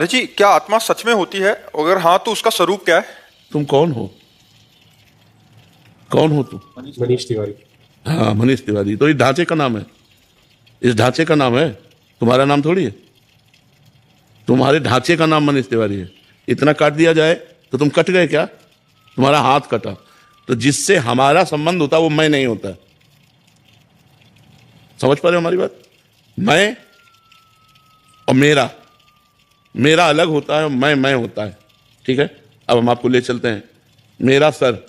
जी, क्या आत्मा सच में होती है? अगर हाँ तो उसका स्वरूप क्या है? तुम कौन हो? कौन हो तुम? मनीष तिवारी। हाँ, मनीष तिवारी। तो इस ढांचे का नाम है, इस ढांचे का नाम है। तुम्हारा नाम थोड़ी है। तुम्हारे ढांचे का नाम मनीष तिवारी है। इतना काट दिया जाए तो तुम कट गए क्या? तुम्हारा हाथ कटा तो जिससे हमारा संबंध होता वो मैं नहीं होता। समझ पा रहे हो हमारी बात? मैं और मेरा, मेरा अलग होता है और मैं होता है। ठीक है, अब हम आपको ले चलते हैं। मेरा सर,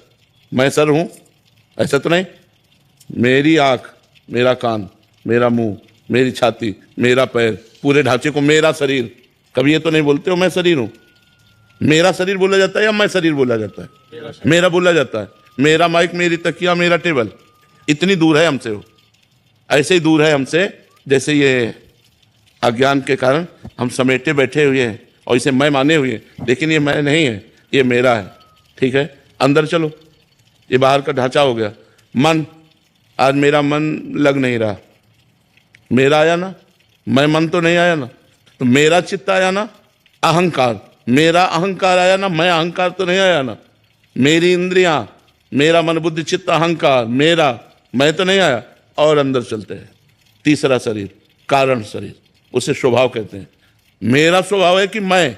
मैं सर हूं, ऐसा तो नहीं। मेरी आंख, मेरा कान, मेरा मुंह, मेरी छाती, मेरा पैर, पूरे ढांचे को मेरा शरीर। कभी ये तो नहीं बोलते हो मैं शरीर हूं। मेरा शरीर बोला जाता है या मैं शरीर बोला जाता है? मेरा बोला जाता है। मेरा माइक, मेरी तकिया, मेरा टेबल, इतनी दूर है हमसे वो। ऐसे ही दूर है हमसे जैसे ये अज्ञान के कारण हम समेटे बैठे हुए हैं और इसे मैं माने हुए हैं, लेकिन ये मैं नहीं है, ये मेरा है। ठीक है, अंदर चलो। ये बाहर का ढांचा हो गया। मन, आज मेरा मन लग नहीं रहा। मेरा आया ना, मैं मन तो नहीं आया ना। तो मेरा चित्त आया ना, अहंकार, मेरा अहंकार आया ना, मैं अहंकार तो नहीं आया ना। मेरी इंद्रियां, मेरा मन बुद्धि चित्त अहंकार, मेरा, मैं तो नहीं आया। और अंदर चलते हैं, तीसरा शरीर, कारण शरीर, उसे स्वभाव कहते हैं। मेरा स्वभाव है कि मैं,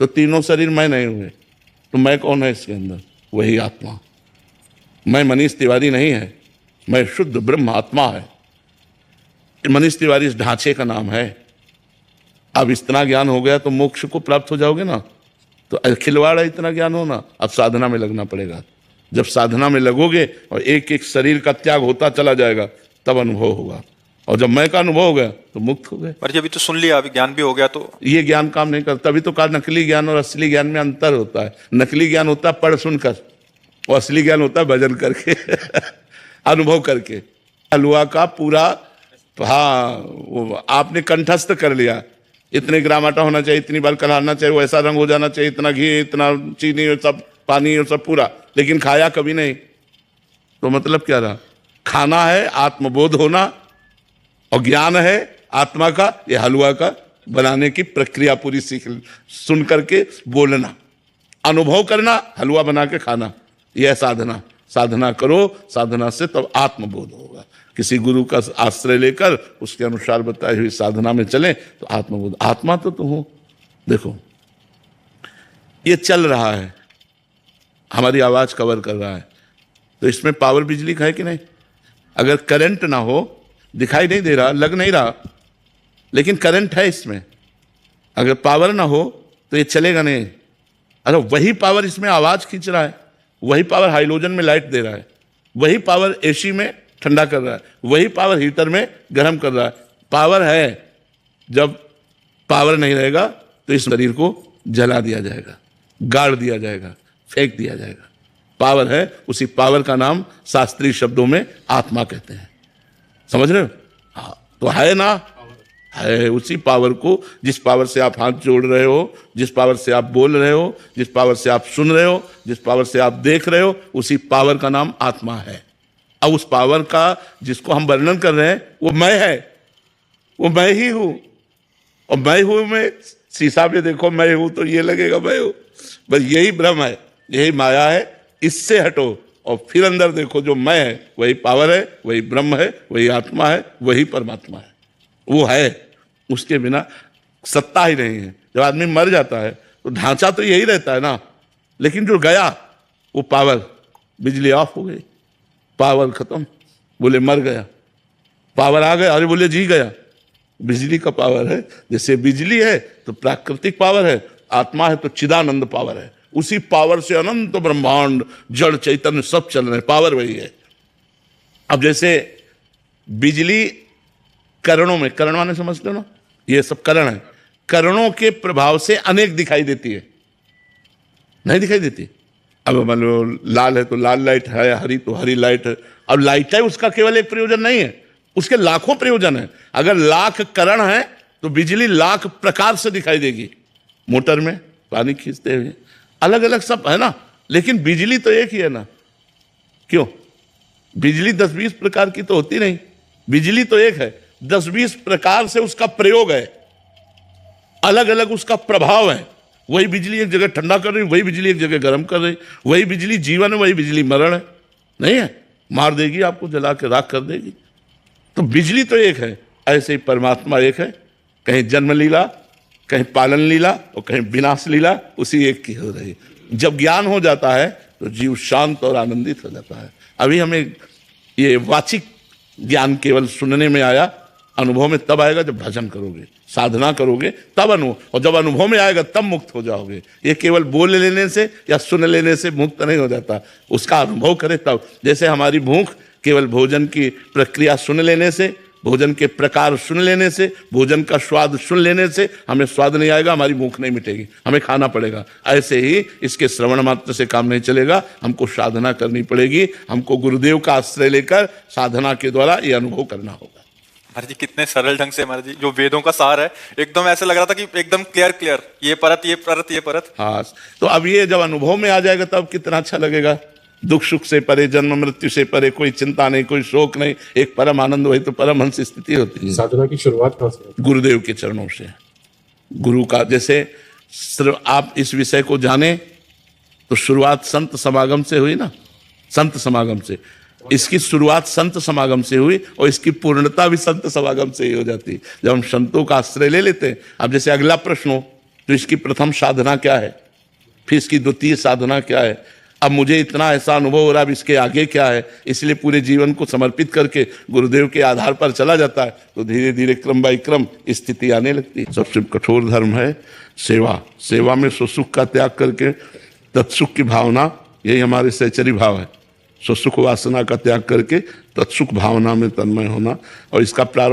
तो तीनों शरीर मैं नहीं हुए। तो मैं कौन है इसके अंदर? वही आत्मा। मैं मनीष तिवारी नहीं है, मैं शुद्ध ब्रह्म आत्मा है। मनीष तिवारी इस ढांचे का नाम है। अब इतना ज्ञान हो गया तो मोक्ष को प्राप्त हो जाओगे ना। तो खिलवाड़ है इतना ज्ञान होना। अब साधना में लगना पड़ेगा। जब साधना में लगोगे और एक एक शरीर का त्याग होता चला जाएगा, तब अनुभव होगा। और जब मैं का अनुभव हो गया तो मुक्त हो गए। पर जी अभी तो सुन लिया, अभी ज्ञान भी हो गया तो ये ज्ञान काम नहीं करता। तभी तो कहा नकली ज्ञान और असली ज्ञान में अंतर होता है। नकली ज्ञान होता है पढ़ सुनकर, और असली ज्ञान होता है भजन करके अनुभव करके। हलवा का पूरा, हाँ, वो आपने कंठस्थ कर लिया। इतने ग्राम आटा होना चाहिए, इतनी बार कलाना चाहिए, वो ऐसा रंग हो जाना चाहिए, इतना घी, इतना चीनी और सब पानी और सब पूरा, लेकिन खाया कभी नहीं। तो मतलब क्या रहा? खाना है आत्मबोध होना, और ज्ञान है आत्मा का, ये हलवा का बनाने की प्रक्रिया पूरी सीख, सुन करके बोलना, अनुभव करना, हलवा बना के खाना, यह साधना। साधना करो, साधना से तब आत्मबोध होगा। किसी गुरु का आश्रय लेकर उसके अनुसार बताई हुई साधना में चले तो आत्मबोध। आत्मा तो तुम हो। देखो, ये चल रहा है, हमारी आवाज कवर कर रहा है, तो इसमें पावर बिजली का है कि नहीं? अगर करंट ना हो, दिखाई नहीं दे रहा, लग नहीं रहा, लेकिन करंट है इसमें। अगर पावर ना हो तो ये चलेगा नहीं। अरे वही पावर इसमें आवाज खींच रहा है, वही पावर हाइड्रोजन में लाइट दे रहा है, वही पावर एसी में ठंडा कर रहा है, वही पावर हीटर में गर्म कर रहा है। पावर है। जब पावर नहीं रहेगा तो इस शरीर को जला दिया जाएगा, गाड़ दिया जाएगा, फेंक दिया जाएगा। पावर है, उसी पावर का नाम शास्त्रीय शब्दों में आत्मा कहते हैं। समझ रहे हो? हाँ, तो है ना, है उसी पावर को, जिस पावर से आप हाथ जोड़ रहे हो, जिस पावर से आप बोल रहे हो, जिस पावर से आप सुन रहे हो, जिस पावर से आप देख रहे हो, उसी पावर का नाम आत्मा है। अब उस पावर का जिसको हम वर्णन कर रहे हैं वो मैं है, वो मैं ही हूं। और मैं हूं में शीशा में देखो मैं हूं तो ये लगेगा मैं हूं, बस यही भ्रम है, यही माया है। इससे हटो और फिर अंदर देखो, जो मैं है वही पावर है, वही ब्रह्म है, वही आत्मा है, वही परमात्मा है। वो है, उसके बिना सत्ता ही नहीं है। जब आदमी मर जाता है तो ढांचा तो यही रहता है ना, लेकिन जो गया वो पावर, बिजली ऑफ हो गई, पावर खत्म, बोले मर गया। पावर आ गया, अरे बोले जी गया। बिजली का पावर है। जैसे बिजली है तो प्राकृतिक पावर है, आत्मा है तो चिदानंद पावर है। उसी पावर से अनंत ब्रह्मांड जड़ चैतन्य सब चल रहे हैं, पावर वही है। अब जैसे बिजली करणों में, करण माने समझते हो ना, ये सब करण है, करणों के प्रभाव से अनेक दिखाई देती है, नहीं दिखाई देती। अब मान लो लाल है तो लाल लाइट है, हरी तो हरी लाइट है। अब लाइट है उसका केवल एक प्रयोजन नहीं है, उसके लाखों प्रयोजन है। अगर लाख करण है तो बिजली लाख प्रकार से दिखाई देगी। मोटर में पानी खींचते हुए अलग अलग सब है ना, लेकिन बिजली तो एक ही है ना। क्यों? बिजली 10-20 प्रकार की तो होती नहीं, बिजली तो एक है, 10-20 प्रकार से उसका प्रयोग है। अलग अलग उसका प्रभाव है। वही बिजली एक जगह ठंडा कर रही, वही बिजली एक जगह गर्म कर रही, वही बिजली जीवन है, वही बिजली मरण है। नहीं है, मार देगी आपको, जला के राख कर देगी। तो बिजली तो एक है, ऐसे ही परमात्मा एक है। कहीं जन्म लीला, कहीं पालन लीला और कहीं विनाश लीला उसी एक की हो रही। जब ज्ञान हो जाता है तो जीव शांत और आनंदित हो जाता है। अभी हमें ये वाचिक ज्ञान केवल सुनने में आया, अनुभव में तब आएगा जब भजन करोगे, साधना करोगे, तब अनुभव, और जब अनुभव में आएगा तब मुक्त हो जाओगे। ये केवल बोल लेने से या सुन लेने से मुक्त नहीं हो जाता, उसका अनुभव करे तब। जैसे हमारी भूख केवल भोजन की प्रक्रिया सुन लेने से, भोजन के प्रकार सुन लेने से, भोजन का स्वाद सुन लेने से हमें स्वाद नहीं आएगा, हमारी भूख नहीं मिटेगी, हमें खाना पड़ेगा। ऐसे ही इसके श्रवण मात्र से काम नहीं चलेगा, हमको साधना करनी पड़ेगी। हमको गुरुदेव का आश्रय लेकर साधना के द्वारा ये अनुभव करना होगा। महाराज जी कितने सरल ढंग से महाराज जी जो वेदों का सार है, एकदम ऐसे लग रहा था कि एकदम क्लियर, ये परत ये परत ये परत। हाँ, तो अब ये जब अनुभव में आ जाएगा तब कितना अच्छा लगेगा। दुख सुख से परे, जन्म मृत्यु से परे, कोई चिंता नहीं, कोई शोक नहीं, एक परम आनंद, वही तो परमहंस स्थिति होती है। साधना की शुरुआत कहाँ से? गुरुदेव के चरणों से। गुरु का जैसे आप इस विषय को जाने तो शुरुआत संत समागम से हुई ना, संत समागम से। इसकी शुरुआत संत समागम से हुई और इसकी पूर्णता भी संत समागम से ही हो जाती है जब हम संतों का आश्रय ले लेते हैं। अब जैसे अगला प्रश्न हो तो इसकी प्रथम साधना क्या है, फिर इसकी द्वितीय साधना क्या है, अब मुझे इतना ऐसा अनुभव हो रहा है, अब इसके आगे क्या है। इसलिए पूरे जीवन को समर्पित करके गुरुदेव के आधार पर चला जाता है तो धीरे धीरे क्रम बाई क्रम स्थिति आने लगती है। सबसे कठोर धर्म है सेवा। सेवा में सुसुख का त्याग करके तत्सुख की भावना, यही हमारे सहचरी भाव है। सुसुख वासना का त्याग करके तत्सुख भावना में तन्मय होना, और इसका प्रारंभ